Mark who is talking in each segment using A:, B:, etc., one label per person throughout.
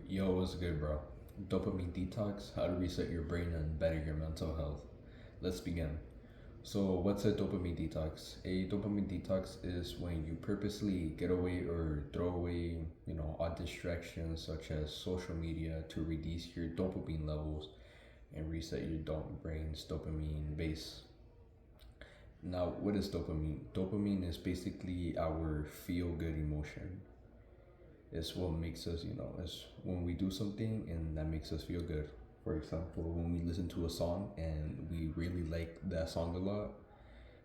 A: Yo, what's good, bro? Dopamine Detox, how to reset your brain and better your mental health. Let's begin. So, what's a dopamine detox? A dopamine detox is when you purposely get away or throw away, all distractions such as social media to reduce your dopamine levels and reset your brain's dopamine base. Now, what is dopamine? Dopamine is basically our feel good emotion. It's what makes us, it's when we do something and that makes us feel good. For example, when we listen to a song and we really like that song a lot,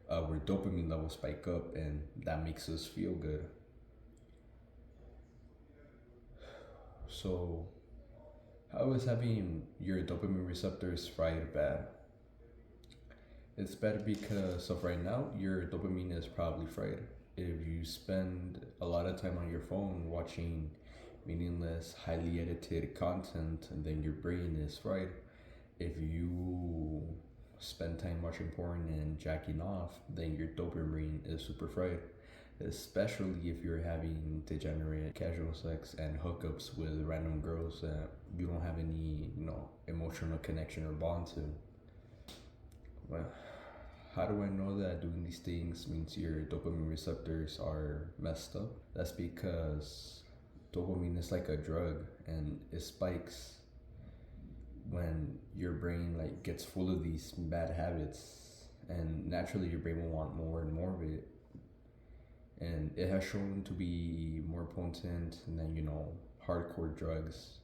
A: our dopamine levels spike up and that makes us feel good. So, how is having your dopamine receptors fried bad? It's bad because of right now, your dopamine is probably fried. If you spend a lot of time on your phone watching meaningless, highly edited content, then your brain is fried. If you spend time watching porn and jacking off, then your dopamine is super fried. Especially if you're having degenerate casual sex and hookups with random girls that you don't have any, emotional connection or bond to. Well, how do I know that doing these things means your dopamine receptors are messed up? That's because dopamine is like a drug and it spikes when your brain gets full of these bad habits, and naturally your brain will want more and more of it. And it has shown to be more potent than hardcore drugs.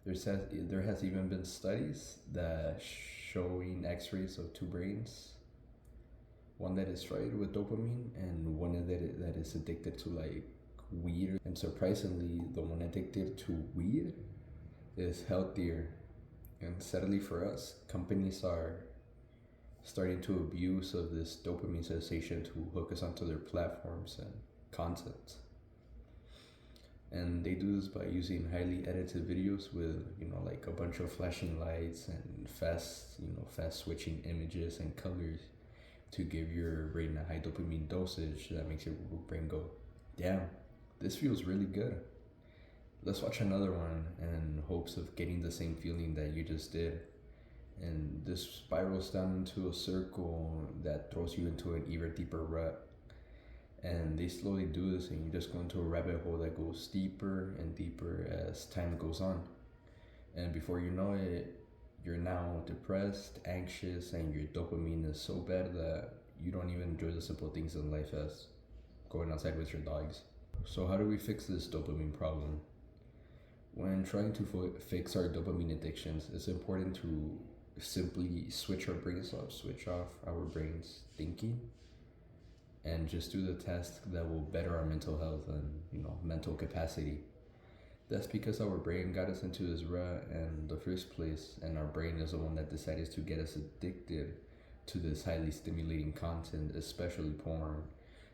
A: There has even been studies that showing x-rays of two brains, one that is fried with dopamine and one that is addicted to weed. And surprisingly, the one addicted to weed is healthier. And sadly for us, companies are starting to abuse of this dopamine sensation to hook us onto their platforms and content. And they do this by using highly edited videos with a bunch of flashing lights and fast switching images and colors to give your brain a high dopamine dosage that makes your brain go, damn, this feels really good. Let's watch another one in hopes of getting the same feeling that you just did. And this spirals down into a circle that throws you into an even deeper rut. And they slowly do this, and you just go into a rabbit hole that goes deeper and deeper as time goes on. And before you know it, you're now depressed, anxious, and your dopamine is so bad that you don't even enjoy the simple things in life as going outside with your dogs. So how do we fix this dopamine problem? When trying to fix our dopamine addictions, it's important to simply switch our brains off, switch off our brains thinking, and just do the task that will better our mental health and mental capacity. That's because our brain got us into this rut in the first place, and our brain is the one that decided to get us addicted to this highly stimulating content, especially porn.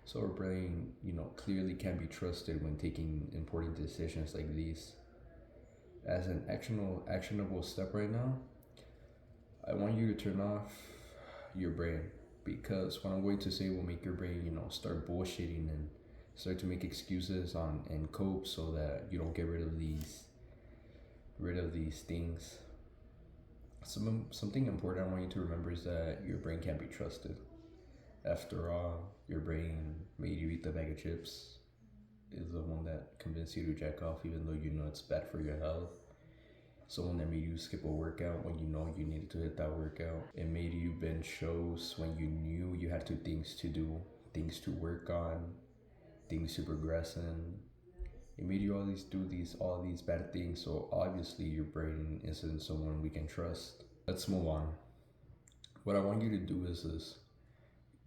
A: So our brain, clearly can't be trusted when taking important decisions like these. As an actionable step right now, I want you to turn off your brain, because what I'm going to say will make your brain, start bullshitting and start to make excuses and cope so that you don't get rid of these things. Something important I want you to remember is that your brain can't be trusted. After all, your brain made you eat the bag of chips, is the one that convinced you to jack off even though it's bad for your health. Someone that made you skip a workout when you needed to hit that workout. It made you binge shows when you knew you had things to do, things to work on, things to progress in. It made you all these bad things, so obviously your brain isn't someone we can trust. Let's move on. What I want you to do is this.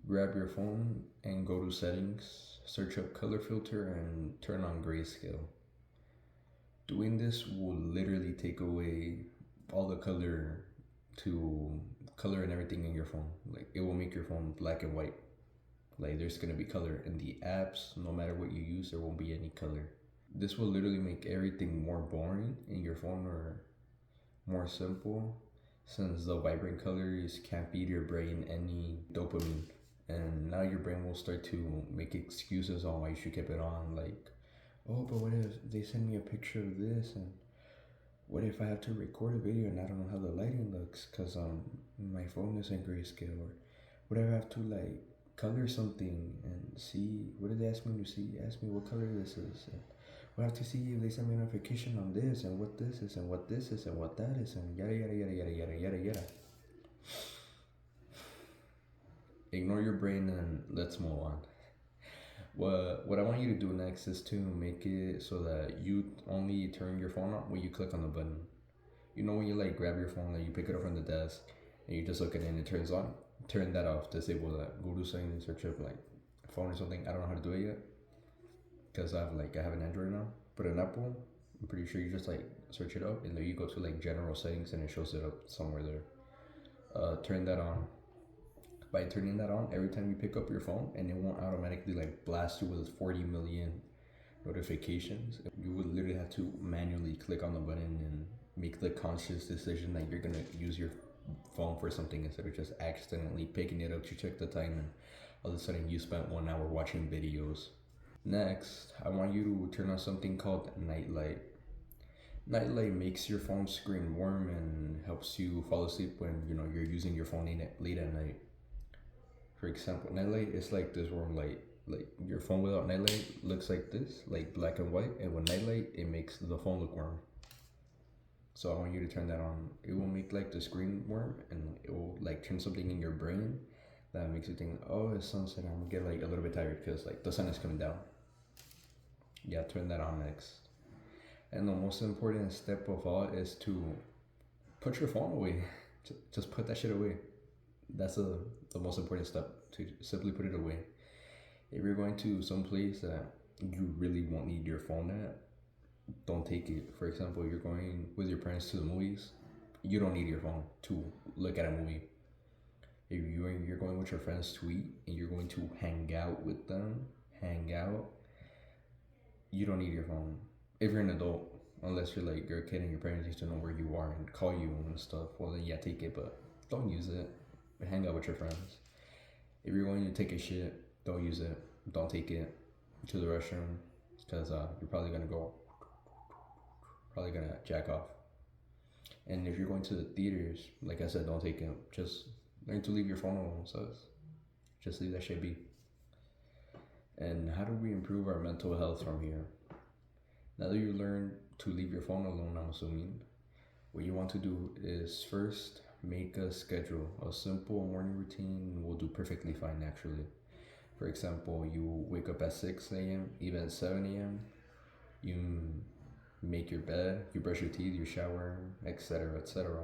A: Grab your phone and go to settings, search up color filter and turn on grayscale. Doing this will literally take away all the color and everything in your phone. It will make your phone black and white. There's gonna be color in the apps. No matter what you use, there won't be any color. This will literally make everything more boring in your phone or more simple, since the vibrant colors can't feed your brain any dopamine. And now your brain will start to make excuses on why you should keep it on, oh, but what if they send me a picture of this and What if I have to record a video and I don't know how the lighting looks because my phone is in grayscale? Or what if I have to like color something and see what did they ask me to see? Ask me what color this is. And we have to see if they send me a notification on this and what this is and what this is and what that is and yada yada yada yada yada yada yada. Ignore your brain and let's move on. What I want you to do next is to make it so that you only turn your phone on when you click on the button. You know when you like grab your phone, like you pick it up from the desk and you just look at it and it turns on. Turn that off. Disable that. Go to settings, search up like phone or something. I don't know how to do it yet because I have an Android now. But an Apple, I'm pretty sure you just like search it up and then you go to like general settings and it shows it up somewhere there. Turn that on. By turning that on, every time you pick up your phone, and it won't automatically like blast you with 40 million notifications. You would literally have to manually click on the button and make the conscious decision that you're gonna use your phone for something instead of just accidentally picking it up to check the time, and all of a sudden you spent 1 hour watching videos. Next, I want you to turn on something called nightlight. Nightlight makes your phone screen warm and helps you fall asleep when you're using your phone late at night. For example, nightlight is like this warm light. Like your phone without nightlight looks like this, like black and white, and with nightlight, it makes the phone look warm. So I want you to turn that on. It will make like the screen warm, and it will like turn something in your brain that makes you think, oh, it's sunset. I'm gonna get like a little bit tired because like the sun is coming down. Yeah, turn that on next. And the most important step of all is to put your phone away. Just put that shit away. That's the most important step, to simply put it away. If you're going to some place that you really won't need your phone at, don't take it. For example, you're going with your parents to the movies, you don't need your phone to look at a movie. If you're going with your friends to eat and you're going to hang out with them, you don't need your phone. If you're an adult, unless you're a kid and your parents used to know where you are and call you and stuff, well then yeah, take it, but don't use it. Hang out with your friends. If you're going to take a shit, don't use it. Don't take it to the restroom because you're probably gonna jack off. And if you're going to the theaters, like I said, don't take it. Just learn to leave your phone alone. So just leave that shit be. And how do we improve our mental health from here? Now that you learn to leave your phone alone, I'm assuming, what you want to do is first make a schedule. A simple morning routine will do perfectly fine actually. For example, you wake up at 6 a.m., even at 7 a.m., you make your bed, you brush your teeth, you shower, etc., etc.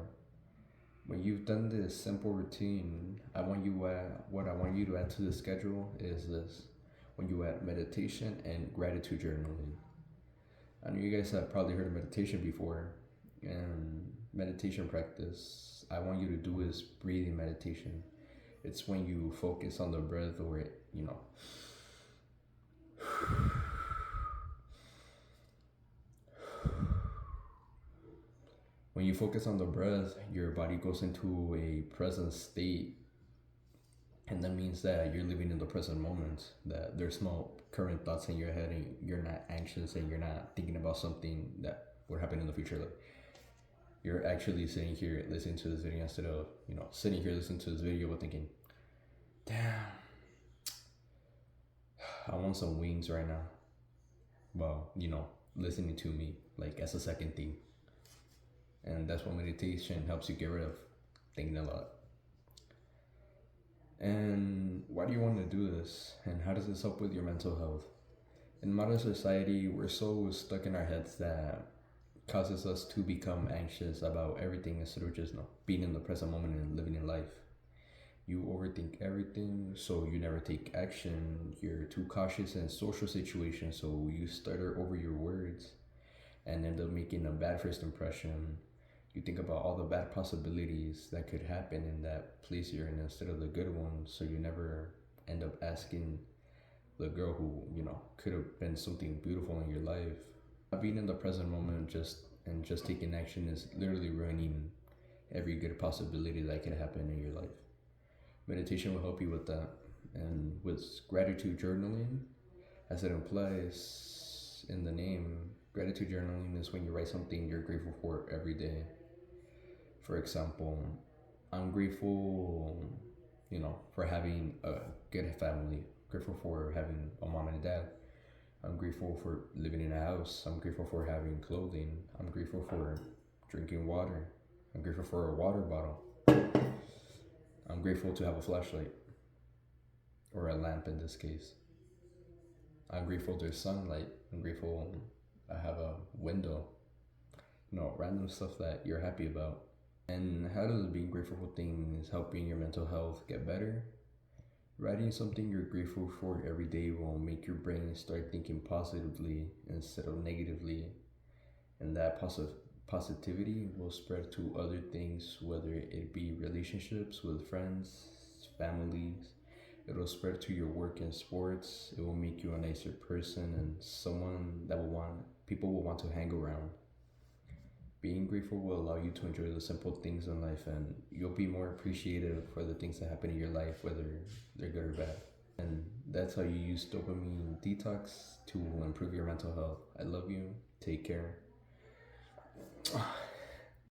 A: When you've done this simple routine, what I want you to add to the schedule is this. When you add meditation and gratitude journaling. I know you guys have probably heard of meditation before, and meditation practice I want you to do is breathing meditation. It's when you focus on the breath, or when you focus on the breath, your body goes into a present state, and that means that you're living in the present moment, that there's no current thoughts in your head and you're not anxious and you're not thinking about something that would happen in the future. Like you're actually sitting here listening to this video instead of sitting here listening to this video but thinking, damn, I want some wings right now. Well, listening to me like as a second thing. And that's what meditation helps you get rid of, thinking a lot. And why do you want to do this? And how does this help with your mental health? In modern society, we're so stuck in our heads that causes us to become anxious about everything instead of just being in the present moment and living in life. You overthink everything, so you never take action. You're too cautious in social situations, so you stutter over your words and end up making a bad first impression. You think about all the bad possibilities that could happen in that place you're in instead of the good ones, so you never end up asking the girl who, could have been something beautiful in your life. Not being in the present moment just taking action is literally ruining every good possibility that could happen in your life. Meditation will help you with that. And with gratitude journaling, as it implies in the name, Gratitude journaling is when you write something you're grateful for every day. For example, I'm grateful, for having a good family. Grateful for having a mom and a dad. I'm grateful for living in a house. I'm grateful for having clothing. I'm grateful for drinking water. I'm grateful for a water bottle. I'm grateful to have a flashlight or a lamp in this case. I'm grateful there's sunlight. I'm grateful I have a window. Random stuff that you're happy about. And how does being grateful for things helping your mental health get better? Writing something you're grateful for every day will make your brain start thinking positively instead of negatively, and that positivity will spread to other things, whether it be relationships with friends, families. It'll spread to your work and sports. It will make you a nicer person and someone that people will want to hang around. Being grateful will allow you to enjoy the simple things in life, and you'll be more appreciative for the things that happen in your life, whether they're good or bad. And that's how you use dopamine detox to improve your mental health. I love you. Take care.